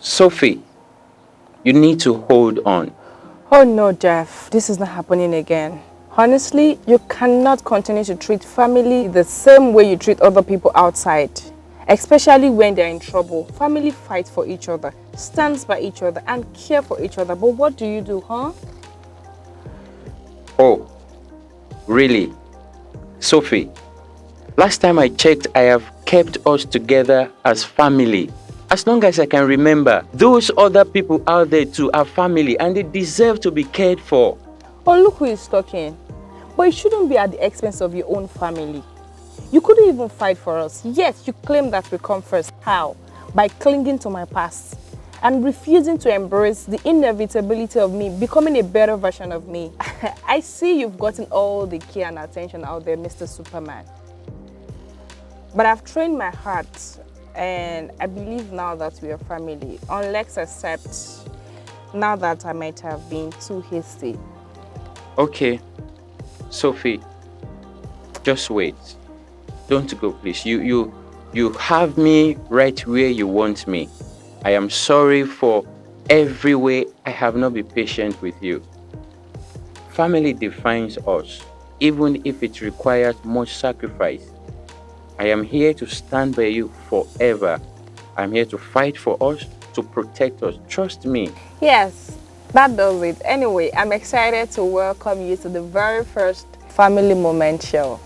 Sophie, you need to hold on. Oh no, Jeff, this is not happening again. Honestly, you cannot continue to treat family the same way you treat other people outside. Especially when they're in trouble. Family fights for each other, stands by each other, and care for each other. But what do, huh? Oh, really? Sophie, last time I checked, I have kept us together as family. As long as I can remember, those other people out there too are family and they deserve to be cared for. Oh, look who is talking. But it shouldn't be at the expense of your own family. You couldn't even fight for us, yet you claim that we come first. How? By clinging to my past and refusing to embrace the inevitability of me becoming a better version of me. I see you've gotten all the care and attention out there, Mr. Superman. But I've trained my heart and I believe now that we are family. Let's accept now that I might have been too hasty. Okay, Sophie, just wait. Don't go, please. You have me right where you want me. I am sorry for every way I have not been patient with you. Family defines us, even if it requires much sacrifice. I am here to stand by you forever. I'm here to fight for us, to protect us. Trust me. Yes, that does it. Anyway, I'm excited to welcome you to the very first Family Moment show.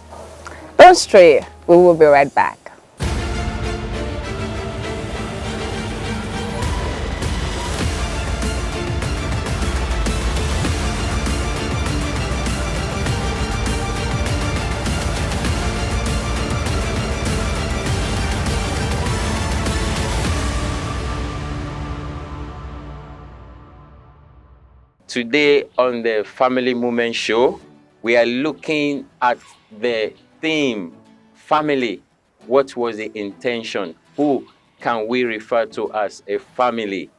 Don't stray, we will be right back. Today on the Family Moment Show, we are looking at the theme, family. What was the intention? Who can we refer to as a family?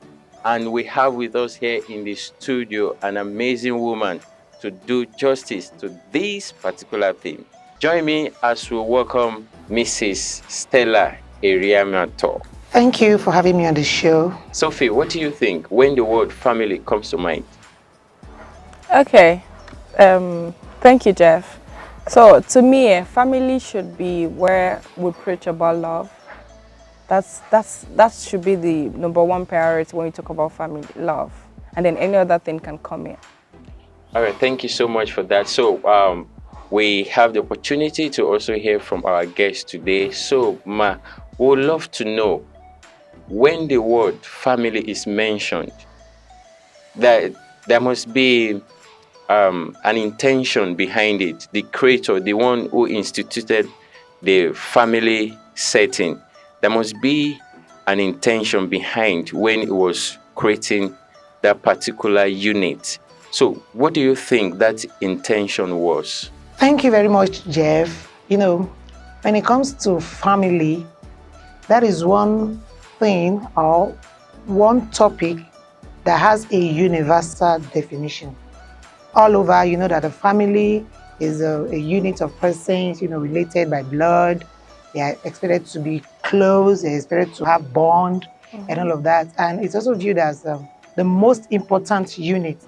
And we have with us here in the studio an amazing woman to do justice to this particular theme. Join me as we welcome Mrs. Stella Eriamato. Thank you for having me on the show. Sophie, what do you think when the word family comes to mind? Okay, thank you, Jeff. So to me, family should be where we preach about love. That should be the number one priority when you talk about family, love, and then any other thing can come in. All right, thank you so much for that. So we have the opportunity to also hear from our guest today. So Ma, we would love to know when the word family is mentioned, that there must be an intention behind it. The creator, the one who instituted the family setting, there must be an intention behind when it was creating that particular unit. So what do you think that intention was? Thank you very much, Jeff. When it comes to family, that is one thing or one topic that has a universal definition. All over, you know that a family is a unit of persons, related by blood. They are expected to be close, they're expected to have bond and all of that. And it's also viewed as the most important unit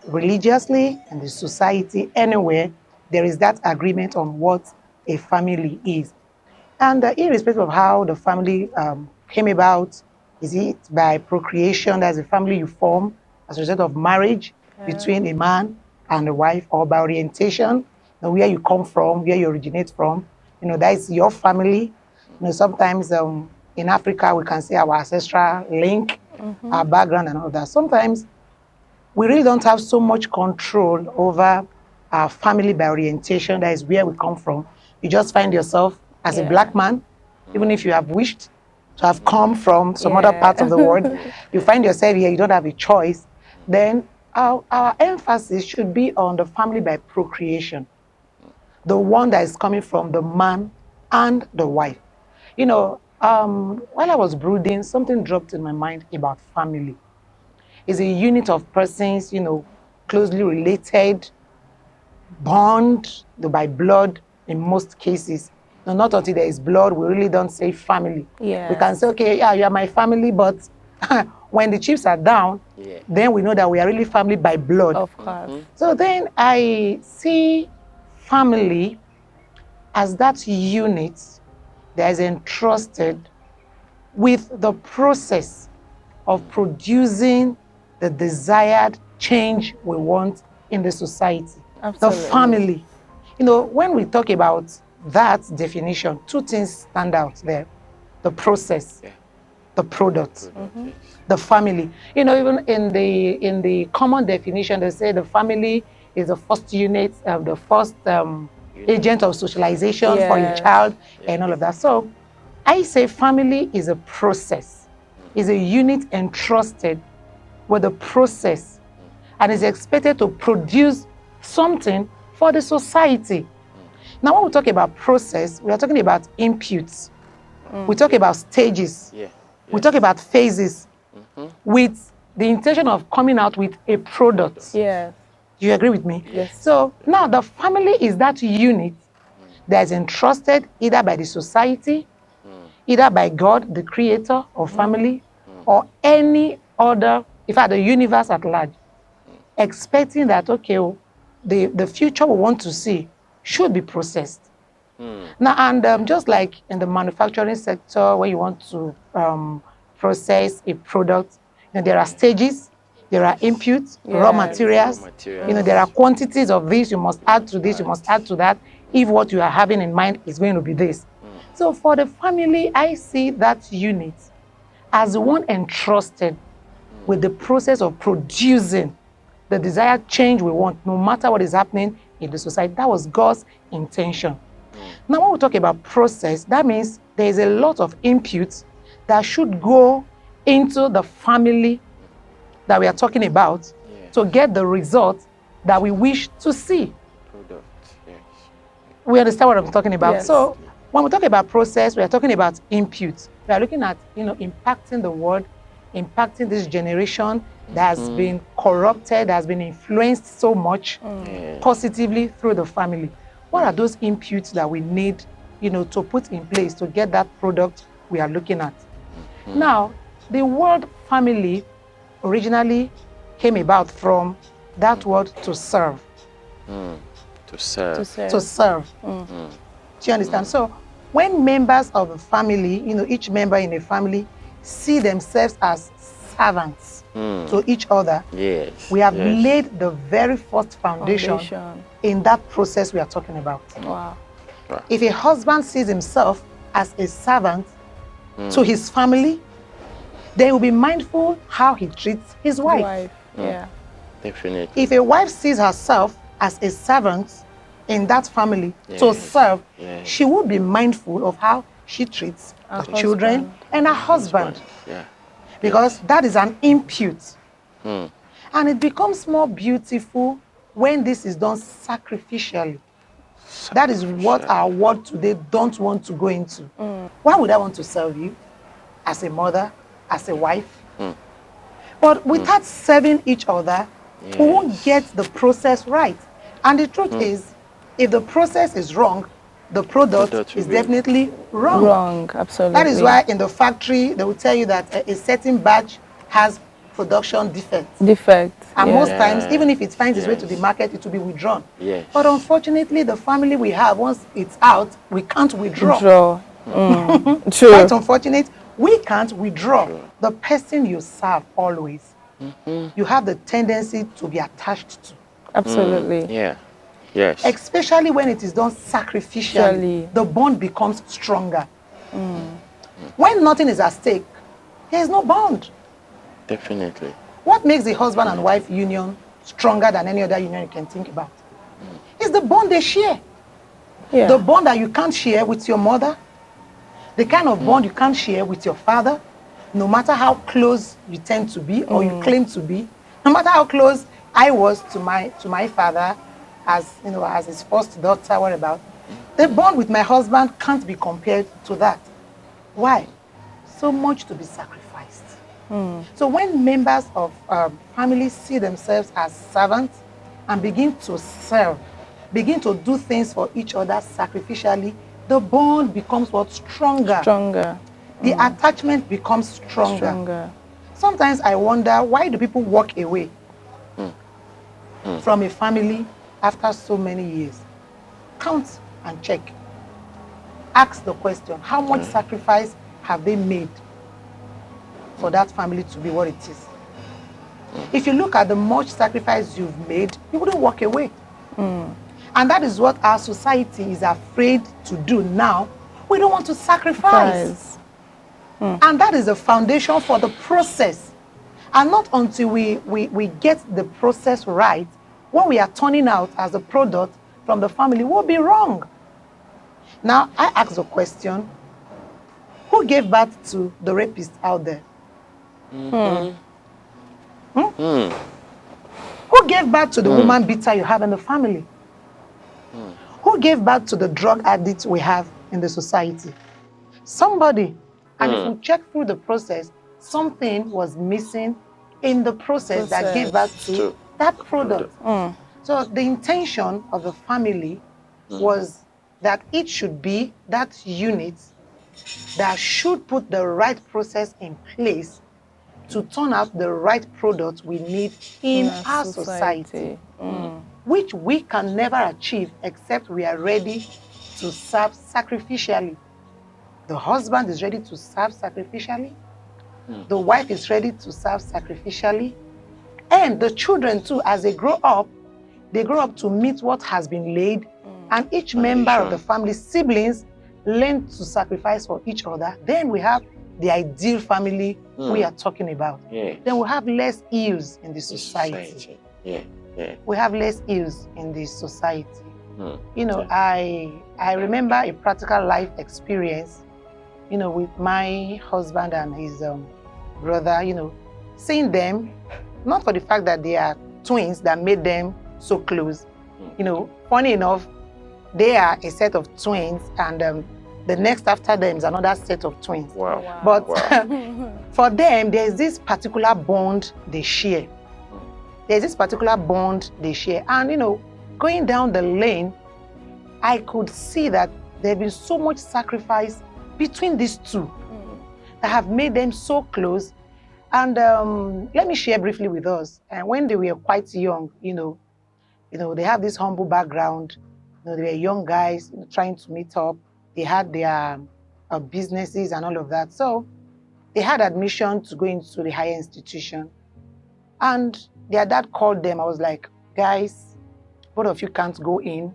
religiously and the society anywhere. There is that agreement on what a family is. And irrespective of how the family came about, is it by procreation, that's a family you form as a result of marriage between a man and a wife, or by orientation, where you come from, where you originate from, that is your family. Sometimes in Africa, we can see our ancestral link, our background and all that. Sometimes we really don't have so much control over our family by orientation. That is where we come from. You just find yourself as a black man, even if you have wished to have come from some other part of the world, you find yourself here, you don't have a choice. Then our emphasis should be on the family by procreation, the one that is coming from the man and the wife. While I was brooding, something dropped in my mind about family. It's a unit of persons, closely related, bond by blood in most cases. No, not until there is blood, we really don't say family. Yeah. We can say, okay, yeah, you are my family, but when the chips are down, Yeah. then we know that we are really family by blood. Of course. So then I see family as that unit that is entrusted with the process of producing the desired change we want in the society. Absolutely. The family. You know, when we talk about that definition, two things stand out there. The process, Yeah. the product, Yes. the family. You know, even in the common definition, they say the family is the first unit, the first agent of socialization for a Yes. child, and all of that. So I say family is a process, is a unit entrusted with a process, and is expected to produce something for the society. Now, when we talk about process, we are talking about inputs. We talk about stages. Yeah. We talk about phases with the intention of coming out with a product. Yes. Do you agree with me? Yes. So now the family is that unit that is entrusted either by the society, either by God, the creator of family, or any other, in fact, the universe at large, expecting that, okay, the future we want to see should be processed. Now, and just like in the manufacturing sector, where you want to process a product, you know, there are stages, there are inputs, raw Yes. materials. Raw materials. You know, there are quantities of this. You must add to this. You must add to that. If what you are having in mind is going to be this. So for the family, I see that unit as one entrusted with the process of producing the desired change we want, no matter what is happening in the society. That was God's intention. Now, when we talk about process, that means there is a lot of inputs that should go into the family that we are talking about to get the result that we wish to see. Product. Yes. We understand what I'm talking about. Yes. So when we talk about process, we are talking about inputs. We are looking at, you know, impacting the world, impacting this generation that has been corrupted, that has been influenced so much positively through the family. What are those inputs that we need, you know, to put in place to get that product we are looking at? Now, the word family originally came about from that word to serve. To serve. To serve. To serve. Do you understand? So when members of a family, you know, each member in a family see themselves as servants to each other, Yes. we have yes. laid the very first foundation in that process we are talking about. Wow. If a husband sees himself as a servant to his family, then he will be mindful how he treats his wife. Yeah. Definitely. If a wife sees herself as a servant in that family to Yes. serve, Yes. she would be mindful of how she treats Her the children husband. and her husband. Yeah. Because that is an input. Mm. And it becomes more beautiful when this is done sacrificially. That is what our world today don't want to go into. Why would I want to serve you as a mother, as a wife? But without serving each other, we won't get the process right. And the truth is, if the process is wrong, the product is definitely wrong. Wrong, absolutely. That is why in the factory, they will tell you that a certain batch has production defects. And most times, even if it finds its way to the market, it will be withdrawn. Yes. But unfortunately, the family we have, once it's out, we can't withdraw. True. Quite unfortunate, we can't withdraw. The person you serve always, you have the tendency to be attached to. Absolutely. Yeah. Yes. Especially when it is done sacrificially, the bond becomes stronger. When nothing is at stake, there is no bond. Definitely. What makes the husband and wife union stronger than any other union you can think about? It's the bond they share. Yeah. The bond that you can't share with your mother, the kind of bond you can't share with your father, no matter how close you tend to be or you claim to be, no matter how close I was to my father as, you know, as his first daughter, what about? The bond with my husband can't be compared to that. Why? So much to be sacrificed. So when members of families see themselves as servants and begin to serve, begin to do things for each other sacrificially, the bond becomes what? Stronger. Stronger. The attachment becomes stronger. Sometimes I wonder, why do people walk away from a family after so many years? Count and check. Ask the question, how much sacrifice have they made for that family to be what it is? If you look at the much sacrifice you've made, you wouldn't walk away. And that is what our society is afraid to do now. We don't want to sacrifice. And that is the foundation for the process. And not until we get the process right, what we are turning out as a product from the family will be wrong. Now, I ask the question, who gave birth to the rapist out there? Who gave birth to the woman beater you have in the family? Who gave birth to the drug addict we have in the society? Somebody. And if we check through the process, something was missing in the process that gave birth to that product. So the intention of the family was that it should be that unit that should put the right process in place to turn out the right product we need in our society. Which we can never achieve except we are ready to serve sacrificially. The husband is ready to serve sacrificially. The wife is ready to serve sacrificially. And the children too, as they grow up to meet what has been laid. And each member of the family, siblings, learn to sacrifice for each other. Then we have the ideal family we are talking about. Then we have less ills in the society. We have less ills in the society. You know, I remember a practical life experience, you know, with my husband and his brother, you know, seeing them, not for the fact that they are twins that made them so close. You know, funny enough, they are a set of twins, and the next after them is another set of twins. But for them, there's this particular bond they share. There's this particular bond they share. And, you know, going down the lane, I could see that there's been so much sacrifice between these two that have made them so close. And let me share briefly with us. And when they were quite young, you know, they have this humble background. You know, they were young guys, you know, trying to meet up. They had their businesses and all of that. So they had admission to go into the higher institution. And their dad called them. I was like, guys, both of you can't go in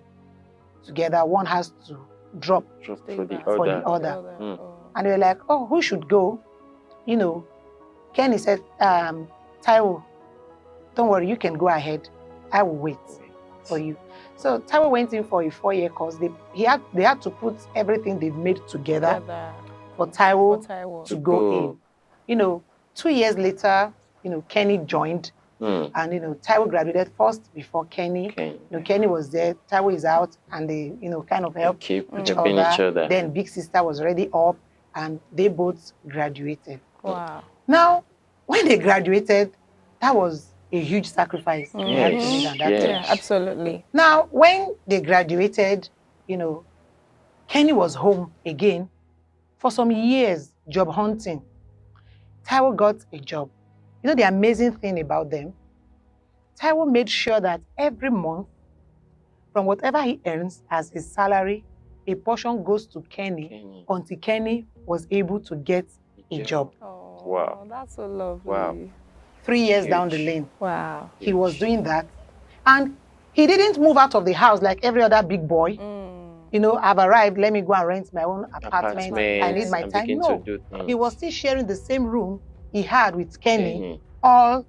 together. One has to drop for the other. And they were like, oh, who should go? You know, Kenny said, Taiwo, don't worry, you can go ahead. I will wait for you. So Taiwo went in for a 4-year course. They had to put everything they've made together for Taiwo to go in. You know, 2 years later, you know, Kenny joined. And, you know, Taiwo graduated first before Kenny. You know, Kenny was there, Taiwo is out, and they, you know, kind of helped each other. Then big sister was already up, and they both graduated. Wow. Now, when they graduated, that was a huge sacrifice. Yeah, absolutely. Now, when they graduated, you know, Kenny was home again for some years, job hunting. Taiwo got a job. You know the amazing thing about them? Taiwo made sure that every month, from whatever he earns as his salary, a portion goes to Kenny until Kenny was able to get a job. Oh, wow. That's so lovely. Wow. 3 years down the lane. Wow. He was doing that. And he didn't move out of the house like every other big boy. You know, I've arrived, let me go and rent my own apartment. I need my time. No, he was still sharing the same room he had with Kenny all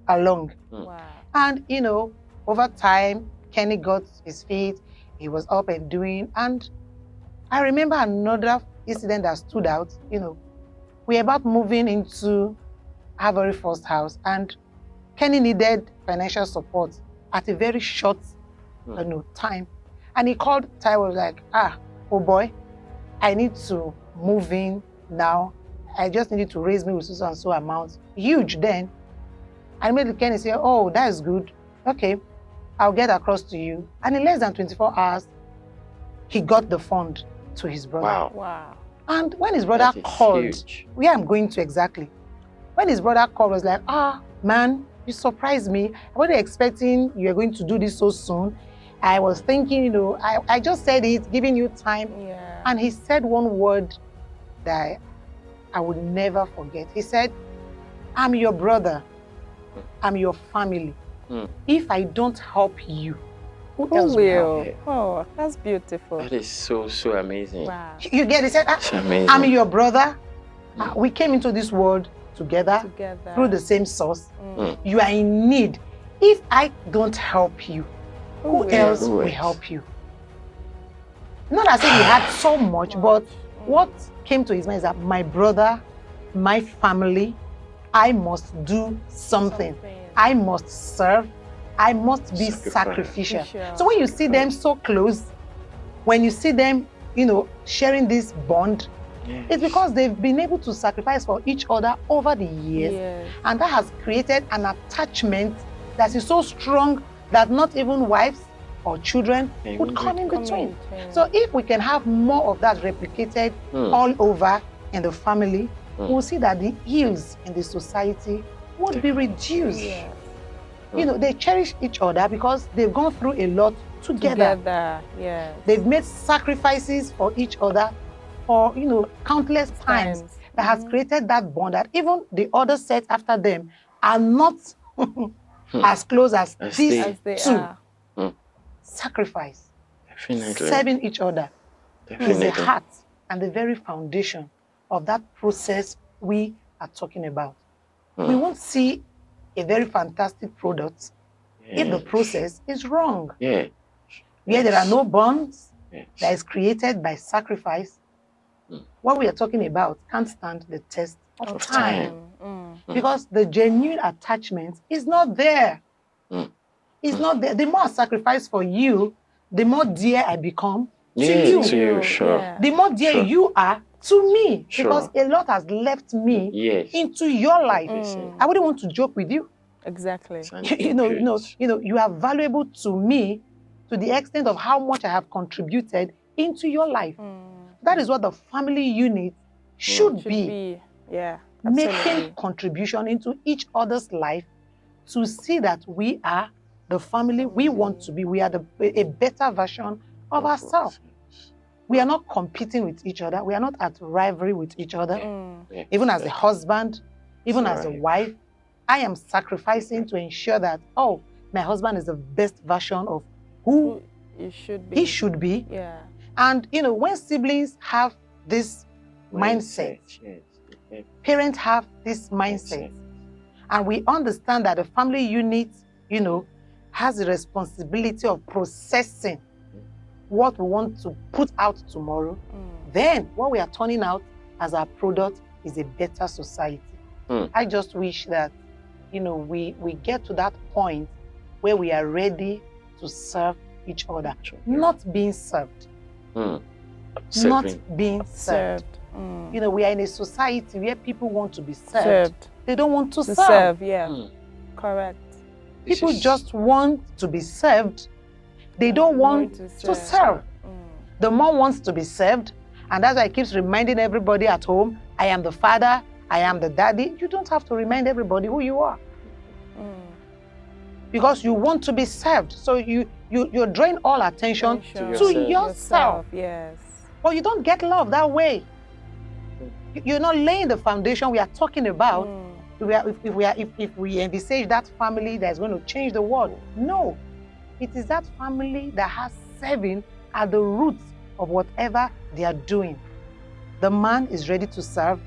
along. Wow. And, you know, over time, Kenny got his feet. He was up and doing. And I remember another incident that stood out. You know, we were about moving into our very first house, and Kenny needed financial support at a very short time. And he called Taiwo, like, oh boy, I need to move in now. I just needed to raise me with so and so amount. Huge then. And immediately Kenny said, oh, that is good. Okay, I'll get across to you. And in less than 24 hours, he got the fund to his brother. Wow. Wow. And when his brother called, where I'm going to exactly, When his brother called, was like, man, you surprised me. I wasn't expecting you were going to do this so soon. I was thinking, I just said it, giving you time. Yeah. And he said one word that I would never forget. He said, I'm your brother. I'm your family. If I don't help you, who else will? Oh, that's beautiful. That is so amazing. Wow. You get it? He said, amazing. I'm your brother. We came into this world together through the same source. You are in need. If I don't help you, who else will help you? Not as if he had so much, but what came to his mind is that my brother, my family, I must do something. I must serve. I must be sacrificial. So when you see them so close, when you see them, sharing this bond, it's because they've been able to sacrifice for each other over the years. And that has created an attachment that is so strong that not even wives or children would come in between. So if we can have more of that replicated all over in the family, we'll see that the ills in the society would be reduced. They cherish each other because they've gone through a lot together. They've made sacrifices for each other for, countless times that has created that bond that even the other sets after them are not as close as these two. Sacrifice, serving each other is the heart and the very foundation of that process we are talking about. We won't see a very fantastic product if the process is wrong. Where there are no bonds that is created by sacrifice, what we are talking about can't stand the test of time. Because the genuine attachment is not there. It's not there. The more I sacrifice for you, the more dear I become to you. The more dear you are to me. Because a lot has left me into your life. I wouldn't want to joke with you. Exactly. You are valuable to me to the extent of how much I have contributed into your life. That is what the family unit should be. Yeah. Making contribution into each other's life to see that we are the family we want to be. We are a better version of ourselves. We are not competing with each other. We are not at rivalry with each other. Even as a husband, even as a wife, I am sacrificing to ensure that, my husband is the best version of who he should be. And, when siblings have this mindset, parents have this mindset, and we understand that the family unit, has the responsibility of processing what we want to put out tomorrow, then what we are turning out as our product is a better society. I just wish that, we get to that point where we are ready to serve each other, not being served. Not being served. We are in a society where people want to be served. They don't want to serve. Correct. People just want to be served. They don't want to serve. The mom wants to be served, and that's why it keeps reminding everybody at home, I am the father, I am the daddy. You don't have to remind everybody who you are. Because you want to be served. So you're drawing all attention to yourself. Yes. But you don't get love that way. You're not laying the foundation we are talking about. If we envisage that family that's going to change the world. No. It is that family that has serving at the roots of whatever they are doing. The man is ready to serve.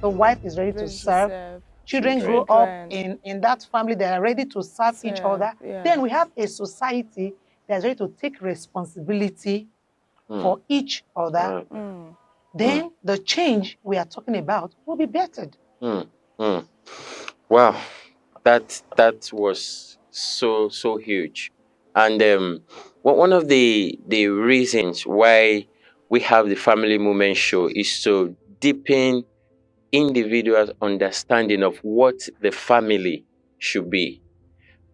The wife is ready to serve. Children grow up in that family that are ready to serve each other. Then we have a society that's ready to take responsibility for each other. Then the change we are talking about will be bettered. Wow, that was so huge. And one of the reasons why we have the Family Movement Show is to deepen individuals' understanding of what the family should be.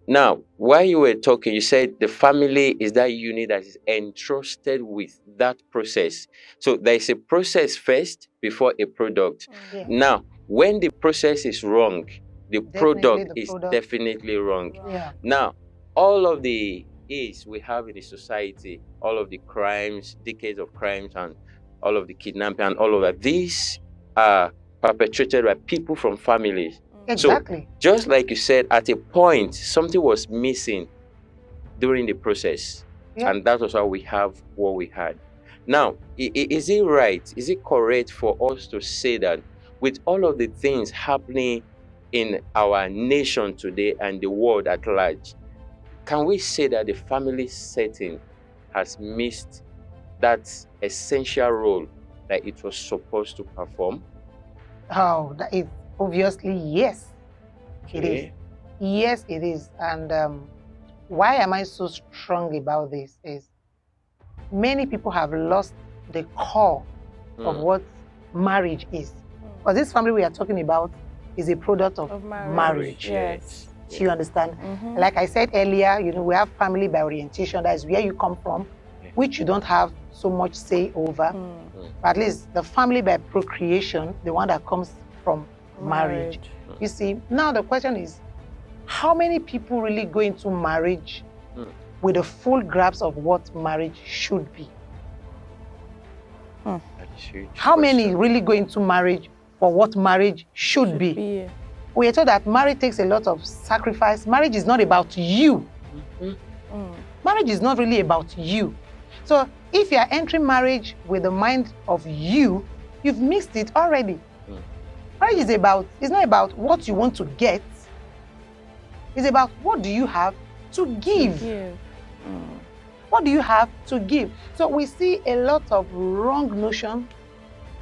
Now, while you were talking, you said the family is that unit that is entrusted with that process. So there is a process first before a product. Now, when the process is wrong, the product the is product. definitely wrong. Yeah. Now, all of the ills we have in the society, all of the crimes, decades of crimes, and all of the kidnapping and all of that, these are perpetrated by people from families. Exactly. So, just like you said, at a point, something was missing during the process, Yeah. and that was how we have what we had. Now, is it right? Is it correct for us to say that with all of the things happening in our nation today and the world at large, can we say that the family setting has missed that essential role that it was supposed to perform? Oh, that is obviously yes. It is. Okay. Yes, it is. And why am I so strong about this is many people have lost the core of what marriage is. Because this family we are talking about is a product of marriage. Yes. Do you understand? Mhm. Like I said earlier, we have family by orientation. That is where you come from, which you don't have so much say over. But at least the family by procreation, the one that comes from marriage. You see, now the question is, how many people really go into marriage with a full grasp of what marriage should be? That is huge. How many really go into marriage for what marriage should be? We are told that marriage takes a lot of sacrifice. Marriage is not about you. Marriage is not really about you. So if you are entering marriage with the mind of you, you've missed it already. Marriage is not about what you want to get. It's about what do you have to give. What do you have to give? So we see a lot of wrong notion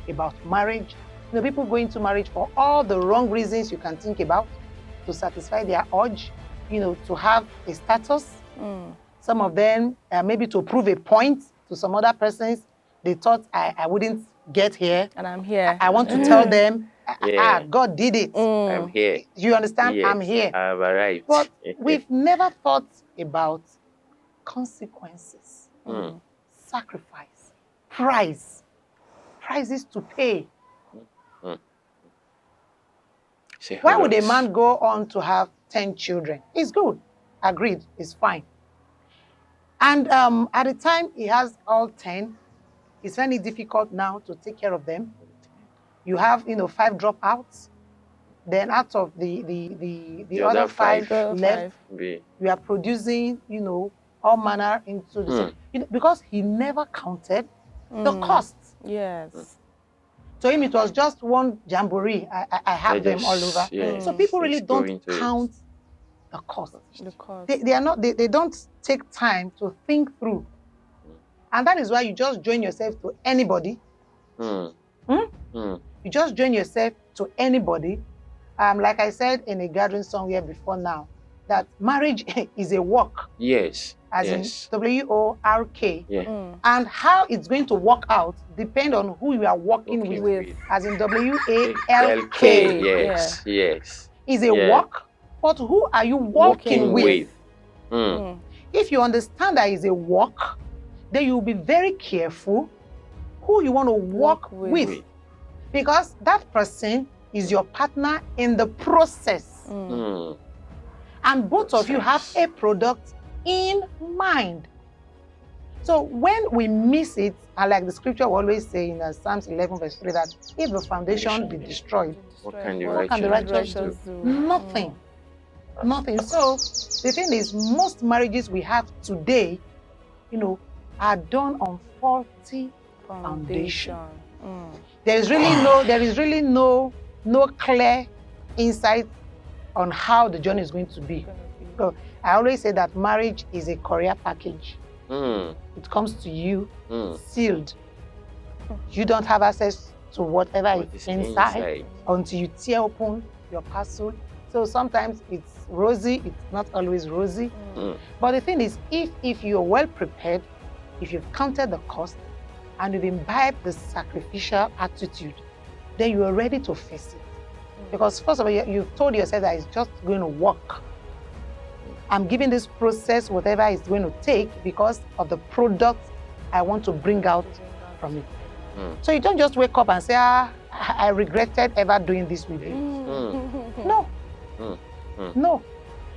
about marriage. People go into marriage for all the wrong reasons you can think about, to satisfy their urge, to have a status. Some of them, maybe to prove a point to some other persons. They thought I wouldn't get here. And I'm here. I want to tell them, Yeah. God did it. I'm here. You understand? Yes, I'm here. I've arrived. But we've never thought about consequences, sacrifice, prices to pay. Why would a man go on to have 10 children? It's good. Agreed. It's fine. And at the time he has all 10, it's very difficult now to take care of them. You have, 5 dropouts. Then out of the other 5 left, you are producing, all manner into the same. Because he never counted the costs. Yes. To him, it was just one jamboree. I have them all over. Yes, so people really don't count the cost. The cost. They are not. They don't take time to think through, and that is why you just join yourself to anybody. You just join yourself to anybody. Like I said in a gathering somewhere before now, that marriage is a work. Yes. As in WORK. Yeah. And how it's going to work out depends on who you are working with. As in WALK. Yes. Yes. Is a work, but who are you working with? If you understand that is a work, then you'll be very careful who you want to work with. Because that person is your partner in the process. And both of you have a product in mind. So when we miss it, and like the scripture will always say in Psalms 11 verse 3, that if the foundation be destroyed, What can the righteous do? do? Nothing. Nothing. So the thing is, most marriages we have today, are done on faulty foundation. There is really no clear insight on how the journey is going to be. So I always say that marriage is a career package. It comes to you sealed. You don't have access to whatever is inside until you tear open your parcel. So sometimes it's rosy, it's not always rosy. But the thing is, if you're well prepared, if you've counted the cost and you've imbibed the sacrificial attitude, then you are ready to face it. Because first of all, you've told yourself that it's just going to work. I'm giving this process whatever it's going to take because of the product I want to bring out from it. So you don't just wake up and say, I regretted ever doing this with you. No. No.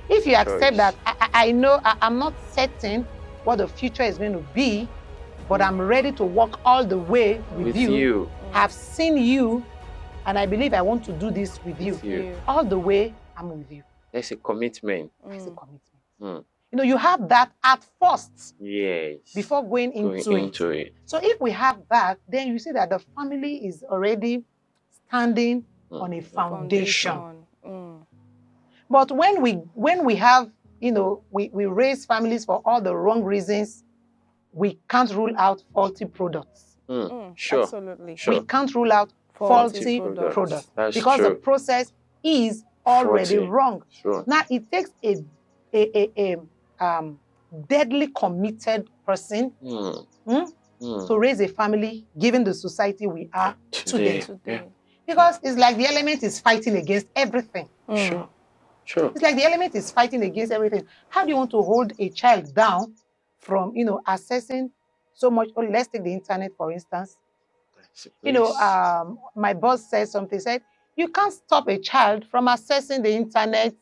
If you accept that, I know I'm not certain what the future is going to be, but I'm ready to walk all the way with you. I've seen you, and I believe I want to do this with you. All the way, I'm with you. That's a commitment. That's a commitment. You know, you have that at first. Yes. Before going into it. So if we have that, then you see that the family is already standing on a foundation. But when we have, you know, we raise families for all the wrong reasons, we can't rule out faulty products. Sure. Absolutely. Sure. We can't rule out faulty products. That's because true. The process is already Faulty. wrong. Sure. Now it takes a deadly committed person to raise a family, given the society we are today. Because it's like the element is fighting against everything. Sure. It's like the element is fighting against everything. How do you want to hold a child down from, you know, accessing so much? Oh, let's take the internet, for instance. You know, my boss said something, said, you can't stop a child from accessing the internet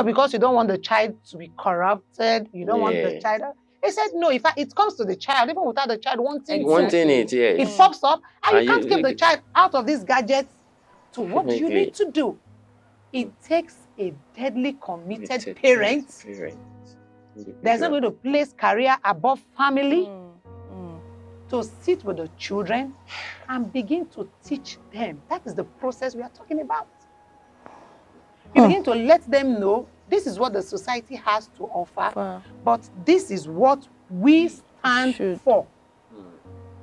because you don't want the child to be corrupted. You don't want the child. He said, no, if it comes to the child, even without the child wanting it, yes. it pops up, and you can't keep the child out of these gadgets. So what do you need to do? It takes a deadly committed parent. There's not going to place career above family. To sit with the children and begin to teach them. That is the process we are talking about. You begin to let them know this is what the society has to offer, but this is what we stand for.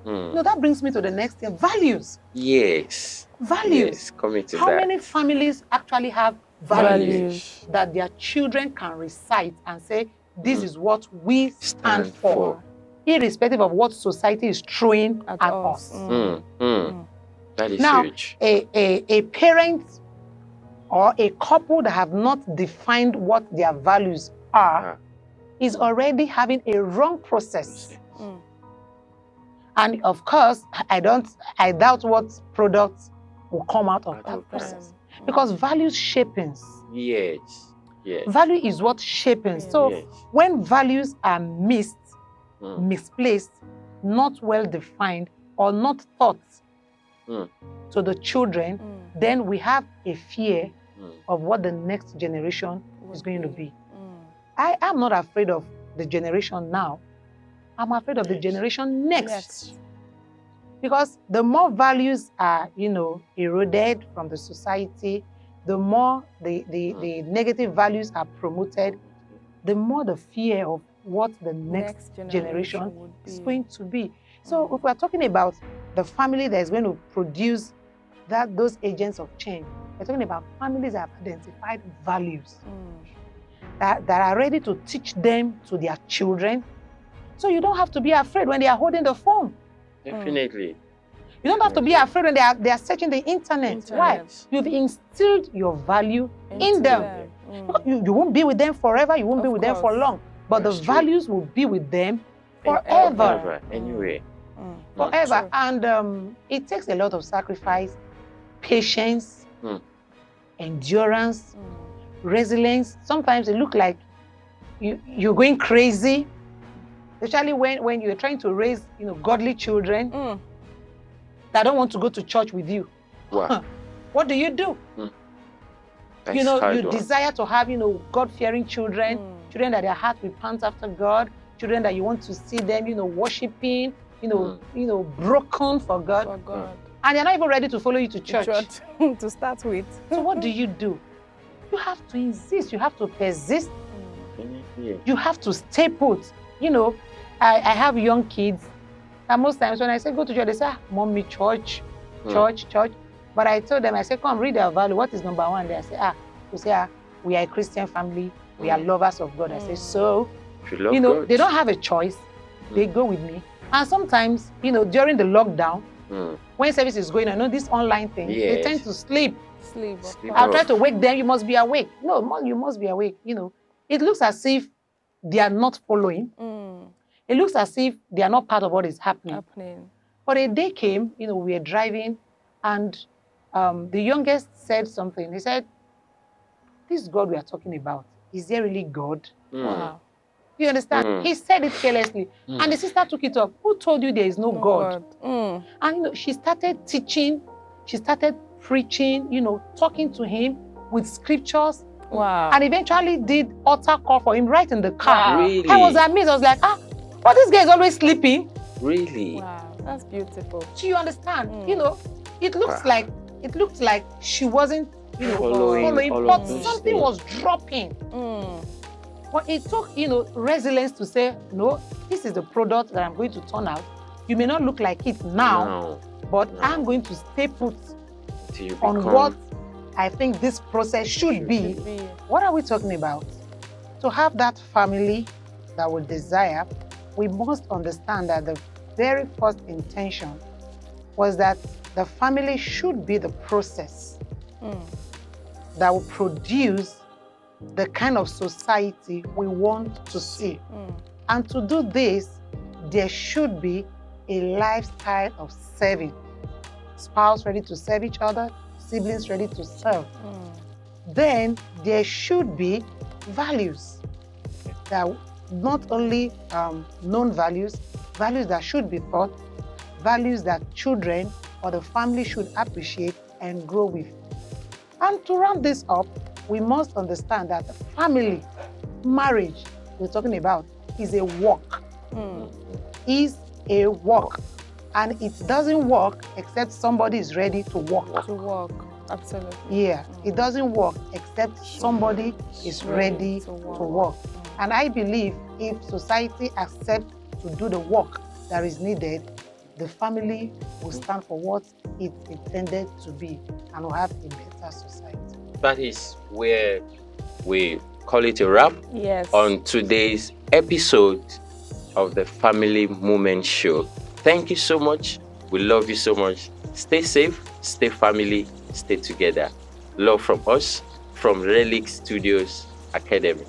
You know, that brings me to the next thing, values. Yes. Values. Yes, coming to How that. many families actually have values that their children can recite and say, this is what we stand for, irrespective of what society is throwing at us. That is now, huge. A parent or a couple that have not defined what their values are is already having a wrong process. And of course, I doubt what products will come out of that process. Because values shapings. Yes. Yes. Value is what shapings. So when values are misplaced, not well defined, or not taught to the children, then we have a fear of what the next generation is going to be. I am not afraid of the generation now. I'm afraid of the generation next. Because the more values are, you know, eroded from the society, the more the negative values are promoted, the more the fear of what the next generation is going to be. So if we're talking about the family that is going to produce those agents of change, we're talking about families that have identified values that are ready to teach them to their children. So you don't have to be afraid when they are holding the phone. Definitely. You don't have to be afraid when they are searching the internet. Why? You've instilled your value in them. You won't be with them forever. You won't be with them for long. But the values will be with them forever. Anyway. Forever. And it takes a lot of sacrifice, patience, endurance, resilience. Sometimes it looks like you're going crazy, especially when you're trying to raise, you know, godly children that don't want to go to church with you. Wow. What do? You know, you desire to have, you know, God-fearing children, children that their heart will pant after God, children that you want to see them, you know, worshiping, you know, broken for God. And they're not even ready to follow you to church. To start with. So what do? You have to insist. You have to persist. You have to stay put. You know, I have young kids. And most times when I say go to church, they say, Mommy, church. But I told them, I said, come read our value. What is number one? They say, we are a Christian family. We are lovers of God. I say, so, you know, God, they don't have a choice. They go with me. And sometimes, you know, during the lockdown, when service is going on, you know, this online thing, they tend to sleep. I'll try to wake them. You must be awake. No, you must be awake. You know, it looks as if they are not following. It looks as if they are not part of what is happening. But a day came, you know, we were driving And the youngest said something. He said, this God we are talking about, is there really God? Wow. You understand? He said it carelessly. And the sister took it up. Who told you there is no God? And she started teaching, she started preaching, talking to him with scriptures. Wow. And eventually did altar call for him right in the car. Wow. Really? I was amazed. I was like, but this guy is always sleeping. Really? Wow, that's beautiful. Do you understand? It looks like she wasn't, Following all but of those something things. was dropping. But it took, resilience to say, no, this is the product that I'm going to turn out. You may not look like it now, but I'm going to stay put on what I think this process should be. What are we talking about? To have that family that we desire, we must understand that the very first intention was that the family should be the process that will produce the kind of society we want to see. And to do this, there should be a lifestyle of serving. Spouse ready to serve each other, siblings ready to serve. Then there should be values that not only known values that should be taught, values that children or the family should appreciate and grow with. And to round this up, we must understand that family, marriage we're talking about, is a work. Is a work. And it doesn't work except somebody is ready to work. To work, absolutely. Yeah, it doesn't work except somebody is ready to work. And I believe if society accepts to do the work that is needed, the family will stand for what it's intended to be and will have a better society. That is where we call it a wrap on today's episode of the Family Moment Show. Thank you so much. We love you so much. Stay safe, stay family, stay together. Love from us, from Relic Studios Academy.